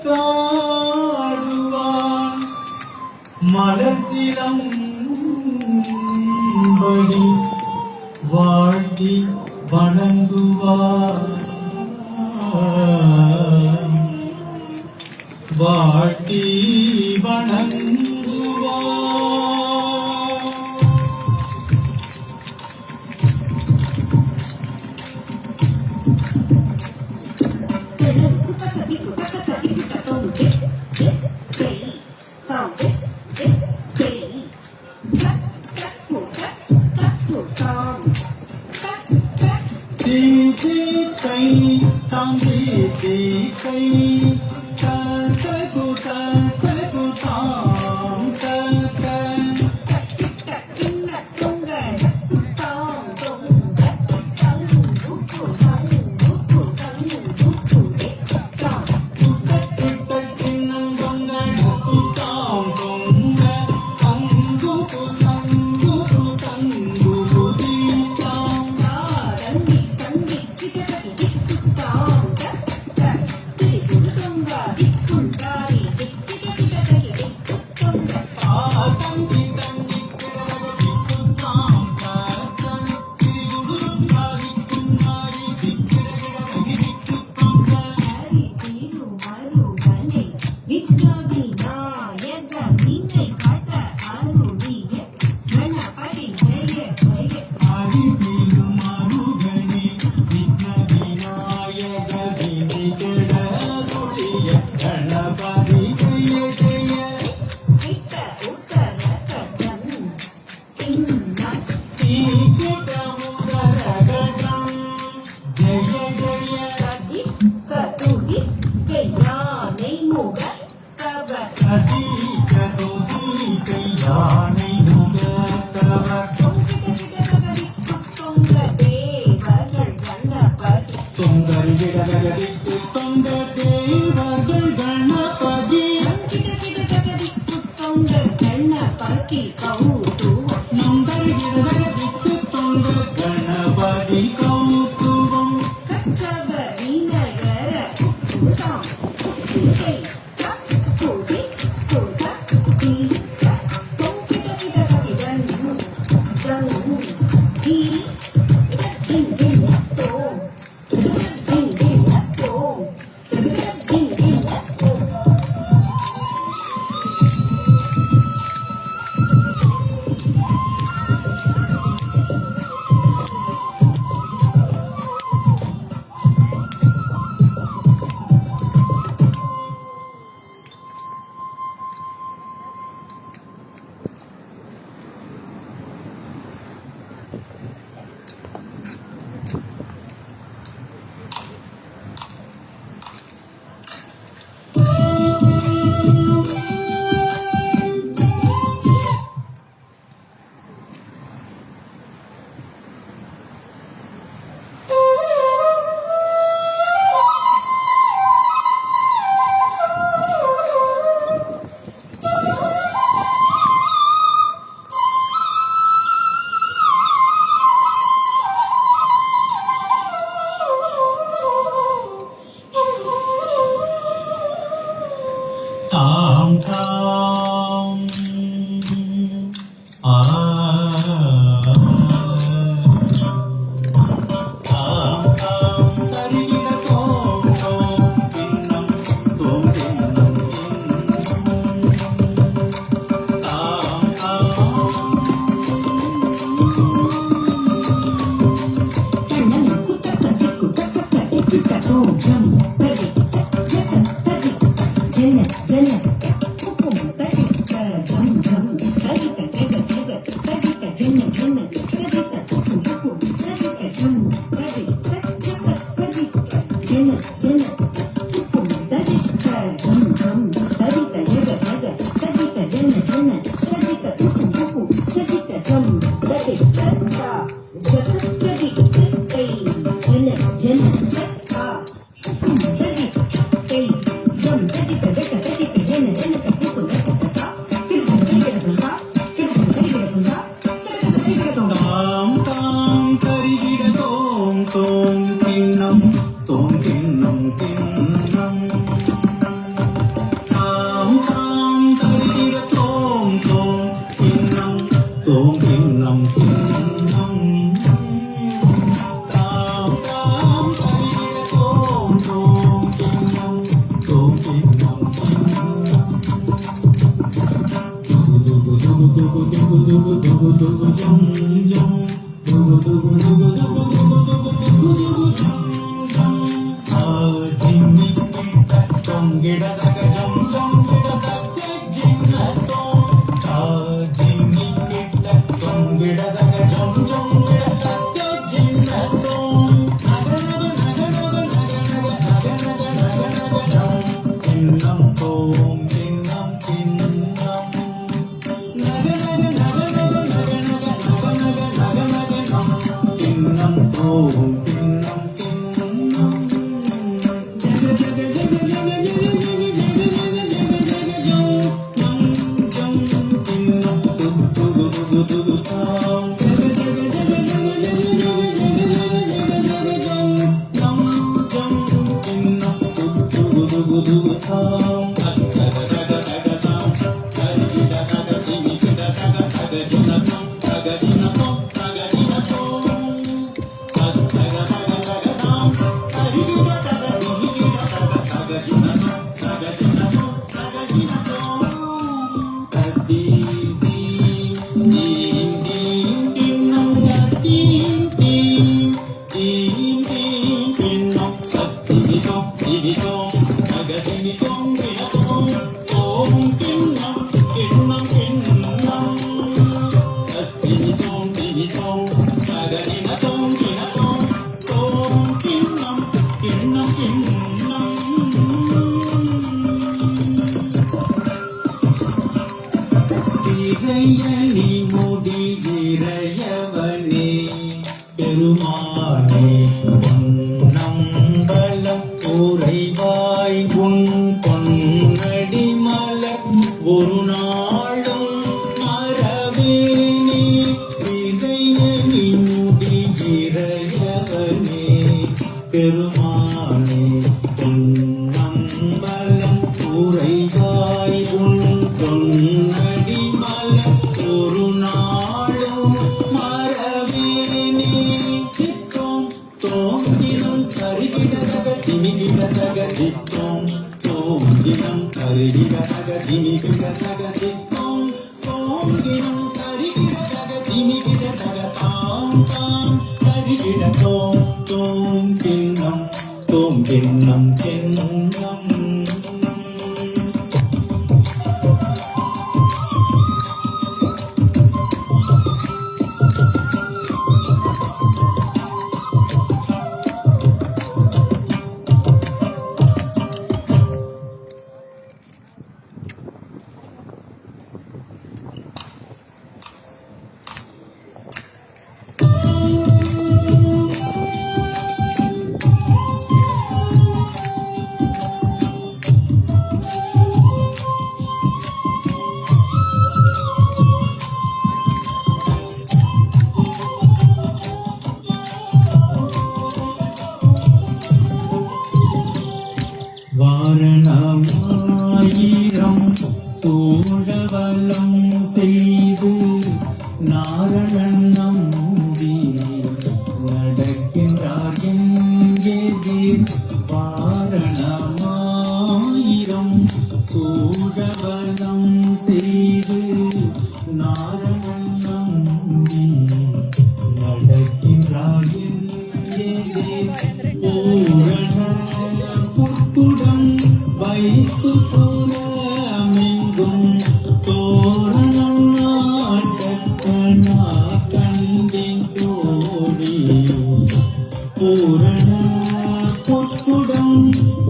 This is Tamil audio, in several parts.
காடுவான் மலசிலம் படி வாழ்த்தி வணங்குவார் வாழ்த்தி வணங்குவார். கை தாங்கி கை கிடதக ஜம் ஜம் கிடதக ஜின்னதோம் தாதினி கிட்ட தொம் கிடதக ஜம் ஜம் கிடதக ஜின்னதோம் கிண்ணம் தோம் கிண்ணம் கிண்ணம் கிண்ணம் தோம் இறையணி முடிகிறையவனே பெருமானே பொன்னம்பலம் உறைவாய் உன் பொன்னடி மலர் ஒரு நாளும் மறவேனே இறையணி முடிகிறையவனே பெருமானே பொன்னம்பலம் உறைவாய் உன் பொன்னடி ஒரு நாளும் மறவேனே தித்தோம் தோங்கினம் கருகிடதக திமிகிடதக தித்தோம் தோங்கினம் கருகிடதக திமிகிடதக தித்தோம் தோங்கினம் கருகிடதக திமிகிடதக தாம் தாம் கருகிடதோம் தோம் கிண்ணம் கிண்ணம் வாரணமாயிரம் சூழவலம் செய்து நாரணன் நம்பி நடக்கின்றார் எதிர் வாரணமாயிரம் சூழவலம் செய்து நாரணன் நம்பி நடக்கின்றார் புத்துடன் வைத்து புறமெங்கும் தோரணம் நாட்டக்கணா கண்டின் தோழி பூரண புத்துடன்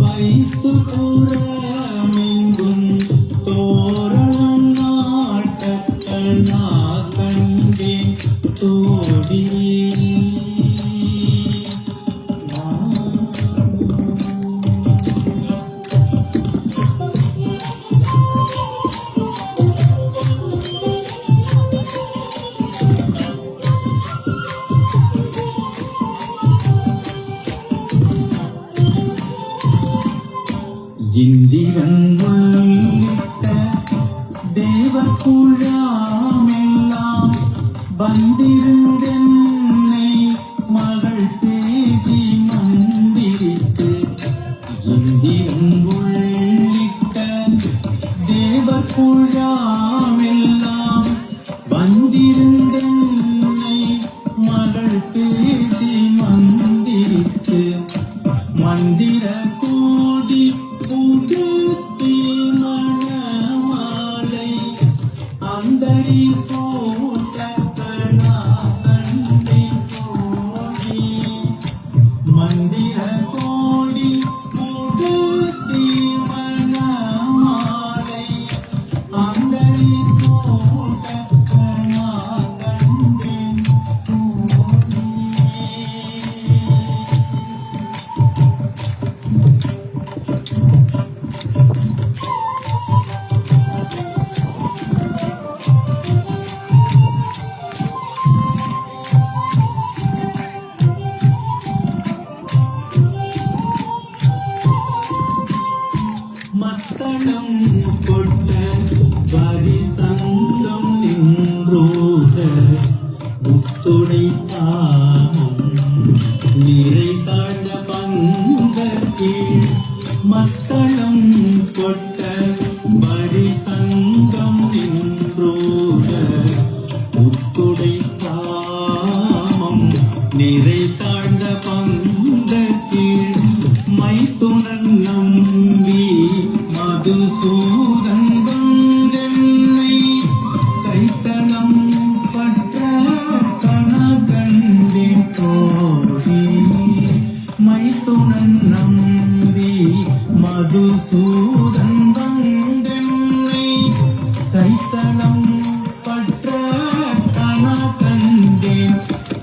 வைத்து புறமெங்கும் தோரணம் நாட்டக்கணா கண்டின் தோழி இந்திரன் உள்ளிட்ட தேவர் குழாமெல்லாம் வந்திருந்தென்னை மகள் பேசி மந்திரித்து இந்திரன் உள்ளிட்ட தேவர் குழாமெல்லாம் வந்திருந்தென்னை மகள் பேசி மந்திரித்து மந்திர கோடி மத்தளம் கொட்ட வரி சங்கம் நின்றோத முத்துடை தாமம் நிறை தாழ்ந்த பங்க கீழ் மத்தளம் கொட்ட வரி சங்கம் நின்றோத முத்துடை தாமம் நிறை தாழ்ந்த பங்க கீழ் மைத்துனன் நம்பி மதுசூதன் வந்தென்னை கைத்தளம் பற்ற கணகண்டின் கோடி மைத்துனன் நம்பி மதுசூதன் வந்தென்னை கைத்தளம் பற்ற கணகண்டின்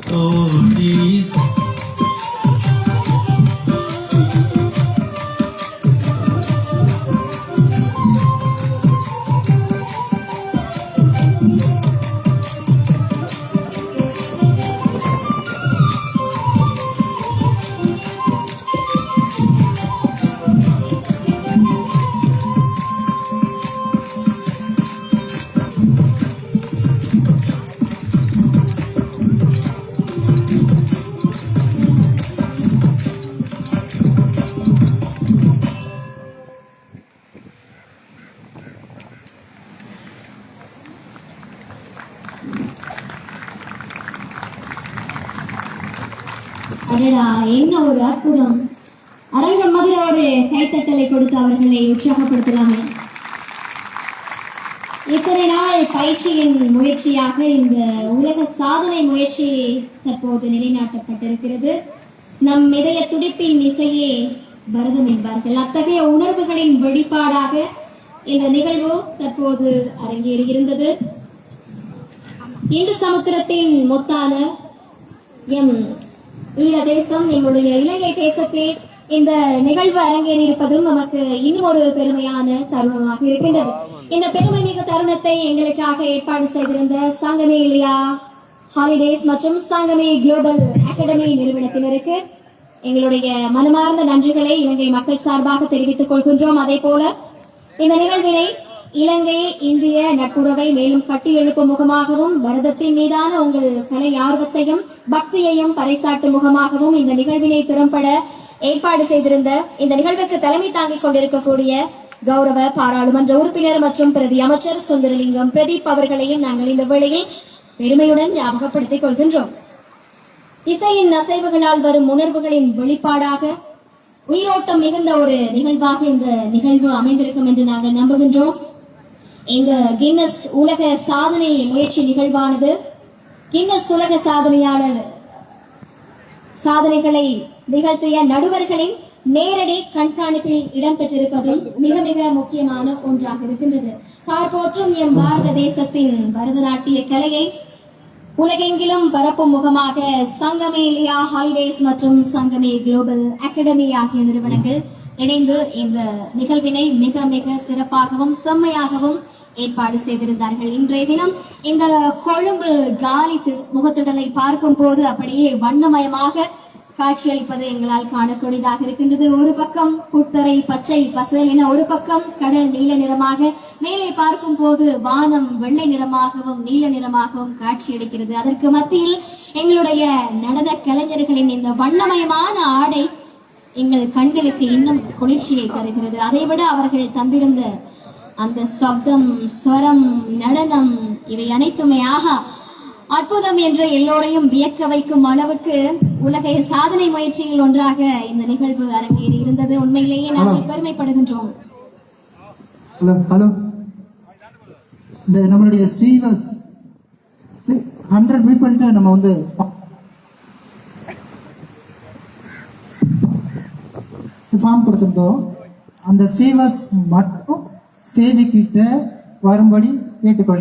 கோடி. அடடா, என்ன ஒரு அற்புதம்! அரங்கம் மதிர ஒரு கைத்தட்டலை கொடுத்து அவர்களை உற்சாகப்படுத்தலாமே. இத்தனை நாள் பயிற்சியின் முயற்சியாக இந்த உலக சாதனை முயற்சி தற்போது நிலைநாட்டப்பட்டிருக்கிறது. நம் இதய துடிப்பின் இசையே பரதம் என்பார்கள். அத்தகைய உணர்வுகளின் வெளிப்பாடாக இந்த நிகழ்வு தற்போது அரங்கேறியிருந்தது. இந்து சமுத்திரத்தின் முத்தான எம் ஈழ தேசம், நம்முடைய இலங்கை தேசத்தில் இந்த நிகழ்வு அரங்கேறி இருப்பதும் நமக்கு இன்னும் ஒரு பெருமையான தருணமாக இருக்கின்றது. இந்த பெருமை மிகு தருணத்தை எங்களுக்காக ஏற்பாடு செய்திருந்த சங்கமே இலியா ஹாலிடேஸ் மற்றும் சங்கமே குளோபல் அகாடமி நிறுவனத்தினருக்கு எங்களுடைய மனமார்ந்த நன்றிகளை இலங்கை மக்கள் சார்பாக தெரிவித்துக் கொள்கின்றோம். அதே போல இந்த நிகழ்வினை இலங்கை இந்திய நட்புறவை மேலும் கட்டி எழுப்பும் முகமாகவும் பரதத்தின் மீதான உங்கள் கலை ஆர்வத்தையும் பக்தியையும் பறைசாட்டும் முகமாகவும் இந்த நிகழ்வினை திறம்பட ஏற்பாடு செய்திருந்த இந்த நிகழ்வுக்கு தலைமை தாங்கிக் கொண்டிருக்கக்கூடிய கௌரவ பாராளுமன்ற உறுப்பினர் மற்றும் பிரதி அமைச்சர் சுந்தரலிங்கம் பிரதீப் அவர்களையும் நாங்கள் இந்த வேளையில் பெருமையுடன் ஞாபகப்படுத்திக் கொள்கின்றோம். இசையின் அசைவுகளால் வரும் உணர்வுகளின் வெளிப்பாடாக உயிரோட்டம் மிகுந்த ஒரு நிகழ்வாக இந்த நிகழ்வு அமைந்திருக்கும் என்று நாங்கள் நம்புகின்றோம். இந்த கின்னஸ் உலக சாதனை முயற்சி நிகழ்வானது கின்னஸ் உலக சாதனையாளர் சாதனைகளை நிகழ்த்திய நடுவர்களின் நேரடி கண்காணிப்பில் இடம்பெற்றிருப்பதும் மிக மிக முக்கியமான ஒன்றாக இருக்கின்றது. பார்ப்போற்றும் எம் பாரத தேசத்தின் பரதநாட்டிய கலையை உலகெங்கிலும் பரப்பும் முகமாக சங்கமே இலியா ஹாலிடேஸ் மற்றும் சங்கமே குளோபல் அகாடமி ஆகிய நிறுவனங்கள் இணைந்து இந்த நிகழ்வினை மிக மிக சிறப்பாகவும் செம்மையாகவும் ஏற்பாடு செய்திருந்தார்கள். இன்றைய தினம் இந்த கொழும்பு காலி முகத்திடலை பார்க்கும் போது அப்படியே வண்ணமயமாக காட்சியளிப்பது எங்களால் காணக்கூடியதாக இருக்கின்றது. ஒரு பக்கம் புத்தரை பச்சை பசல் என, ஒரு பக்கம் கடல் நீல நிறமாக, மேலே பார்க்கும் போது வானம் வெள்ளை நிறமாகவும் நீல நிறமாகவும் காட்சியளிக்கிறது. அதற்கு மத்தியில் எங்களுடைய நடன கலைஞர்களின் இந்த வண்ணமயமான ஆடை எங்கள் கண்களுக்கு இன்னும் குளிர்ச்சியை தருகிறது. அதைவிட அவர்கள் தந்திருந்த அந்த சப்தம், ஸ்வரம், நடனம் இவை அனைத்துமே ஆகா அற்புதம் என்று எல்லோரையும் வியக்க வைக்கும் அளவுக்கு உலக சாதனை முயற்சியில் ஒன்றாக இந்த நிகழ்வு அரங்கேறி இருந்தது. உண்மையிலேயே நாங்கள் பெருமைப்படுகின்றோம். ஹலோ, இந்த நம்மளுடைய ஸ்ரீவஸ் 100 மீட் பண்ணிட்டு நம்ம வந்து ஃபார்ம் கொடுத்திருந்தோம். அந்த ஸ்ரீவஸ் மட்டும் ஸ்டேஜ் கிட்ட வரும்படி கேட்டுக்கொள்கிறேன்.